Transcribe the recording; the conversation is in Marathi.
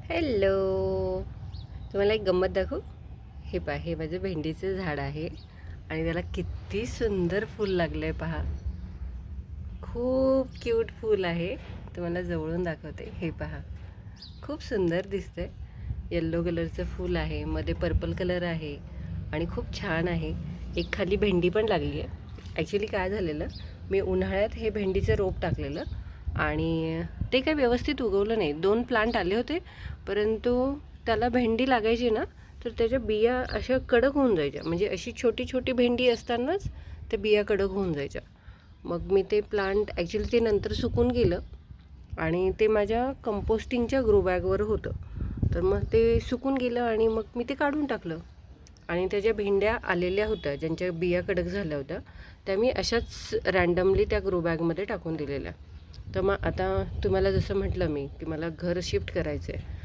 हॅलो, तुम्हाला एक गंमत दाखवू. हे पहा, हे माझं भेंडीचं झाड आहे आणि त्याला किती सुंदर फूल लागलं आहे पहा. खूप क्यूट फूल आहे. तुम्हाला जवळून दाखवते. हे पहा, खूप सुंदर दिसतंय. येल्लो कलरचं फूल आहे, मध्ये पर्पल कलर आहे आणि खूप छान आहे. एक खाली भेंडी पण लागली आहे. ॲक्च्युली काय झालेलं, मी उन्हाळ्यात हे भेंडीचं रोप टाकलेलं आणि ते काही व्यवस्थित उगवलं नाही. 2 प्लांट आले होते, परंतु त्याला भेंडी लागायची ना, तर त्याच्या बिया अशा कडक होऊन जायच्या. म्हणजे अशी छोटी छोटी भेंडी असतानाच त्या बिया कडक होऊन जायच्या. मग मी ते प्लांट ॲक्च्युली ते नंतर सुकून गेलं आणि ते माझ्या कंपोस्टिंगच्या ग्रो बॅगवर होतं. तर मग ते सुकून गेलं आणि मग मी ते काढून टाकलं आणि त्याच्या भेंड्या आलेल्या होत्या, ज्यांच्या बिया कडक झाल्या होत्या, त्या मी अशाच रँडमली त्या ग्रो बॅगमध्ये टाकून दिलेल्या. तर मग आता तुम्हाला जसं म्हटलं मी की मला घर शिफ्ट करायचं आहे,